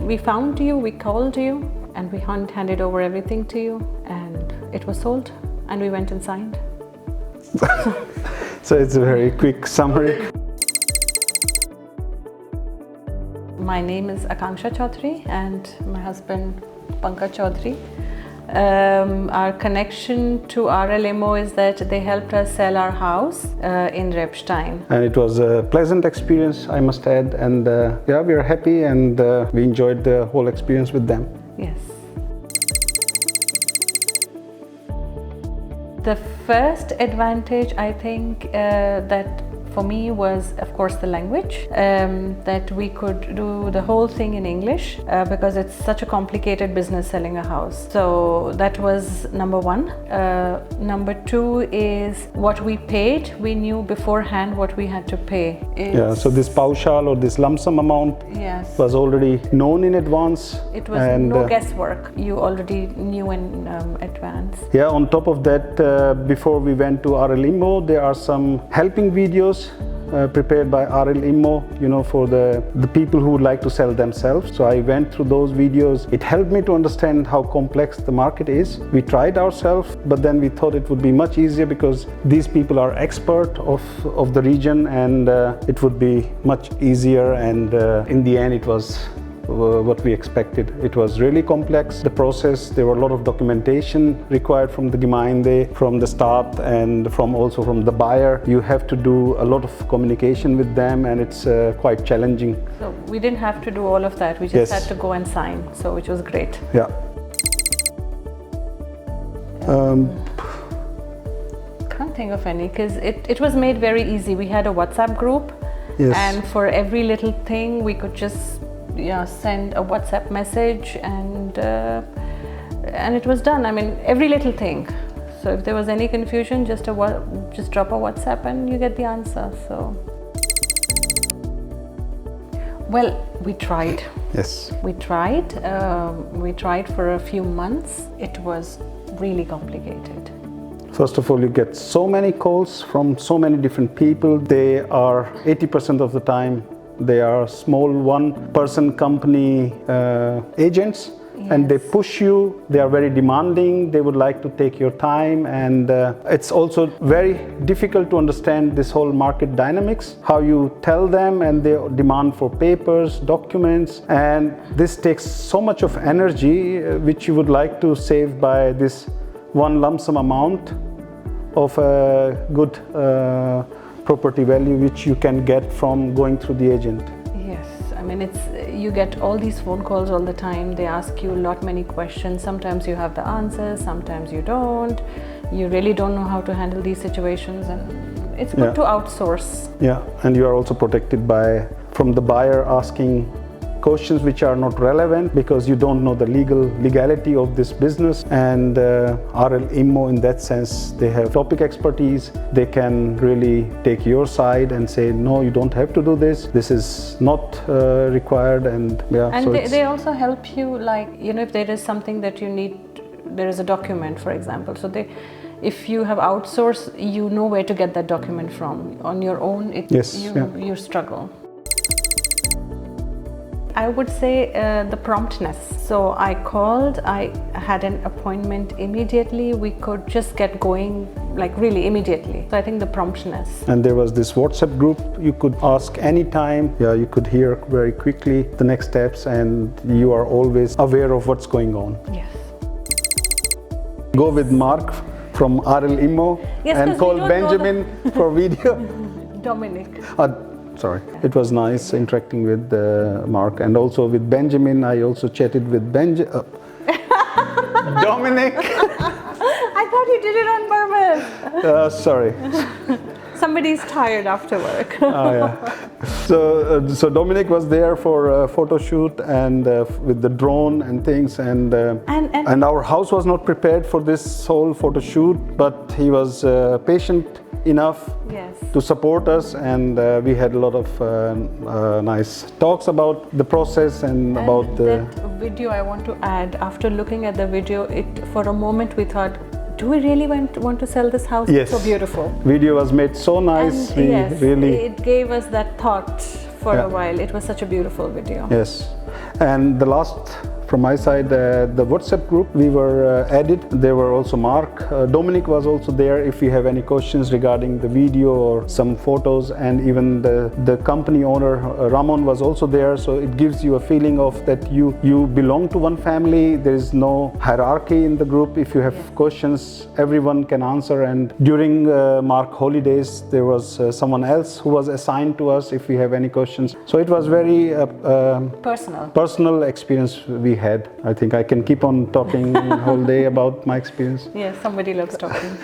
we found you, we called you, and we handed over everything to you, and it was sold, and we went and signed. So it's a very quick summary. My name is Akanksha Chaudhary and my husband Pankaj Chaudhary. Our connection to RL Immo is that they helped us sell our house in Rebstein. And it was a pleasant experience, I must add, and yeah, we are happy, and we enjoyed the whole experience with them. Yes. The first advantage, I think, that for me was, of course, the language, that we could do the whole thing in English because it's such a complicated business selling a house. So that was number one. Number two is what we paid. We knew beforehand what we had to pay. Yeah, so this pauschal or this lump sum amount was already known in advance. It was no guesswork. You already knew in advance. Yeah, on top of that, before we went to RL Immo, there are some helping videos prepared by RL Immo, you know, for the people who would like to sell themselves. So I went through those videos. It helped me to understand how complex the market is. We tried ourselves, but then we thought it would be much easier because these people are expert of the region, and it would be much easier, and in the end it was what we expected. It was really complex, the process. There were a lot of documentation required from the Gemeinde, from the start, and also from the buyer. You have to do a lot of communication with them, and it's quite challenging. So we didn't have to do all of that. We just had to go and sign, so which was great. Yeah. Can't think of any, because it was made very easy. We had a WhatsApp group, and for every little thing we could just send a WhatsApp message, and it was done. I mean, every little thing. So if there was any confusion, just drop a WhatsApp and you get the answer. So, well, we tried. Yes. We tried. We tried for a few months. It was really complicated. First of all, you get so many calls from so many different people. They are 80% of the time they are small one-person company agents, and they push you. They are very demanding. They would like to take your time, and it's also very difficult to understand this whole market dynamics, how you tell them, and they demand for papers, documents, and this takes so much of energy which you would like to save by this one lump sum amount of a good property value which you can get from going through the agent. Yes, I mean, you get all these phone calls all the time. They ask you many questions. Sometimes you have the answers, sometimes you don't. You really don't know how to handle these situations, and it's good to outsource. Yeah, and you are also protected from the buyer asking questions which are not relevant because you don't know the legality of this business. And RL Immo, in that sense, they have topic expertise. They can really take your side and say, no, you don't have to do this. This is not required. And so they also help you, if there is something that you need, there is a document, for example. So if you have outsourced, you know where to get that document from. On your own, you struggle. I would say the promptness. So I called, I had an appointment immediately. We could just get going really immediately. So I think the promptness. And there was this WhatsApp group. You could ask anytime. Yeah, you could hear very quickly the next steps, and you are always aware of what's going on. Yes. Go with Mark from RL Immo and call Benjamin for video. Dominic. Sorry. It was nice interacting with Mark, and also with Benjamin. I also chatted with Dominic. I thought you did it on purpose. Sorry. Somebody's tired after work. Oh, yeah. So Dominic was there for a photo shoot, and with the drone and things, and our house was not prepared for this whole photo shoot, but he was patient enough to support us, and we had a lot of nice talks about the process and about that video. I want to add, after looking at the video, for a moment we thought, do we really want to sell this house? Yes. It's so beautiful. Video was made so nice. And it gave us that thought for a while. It was such a beautiful video. Yes. And the last from my side, the WhatsApp group, we were added. There were also Mark. Dominic was also there if you have any questions regarding the video or some photos, and even the company owner, Ramon, was also there. So it gives you a feeling of that you belong to one family. There is no hierarchy in the group. If you have questions, everyone can answer. And during Mark holidays, there was someone else who was assigned to us if we have any questions. So it was very personal experience we had. I think I can keep on talking whole day about my experience. Yes, somebody loves talking.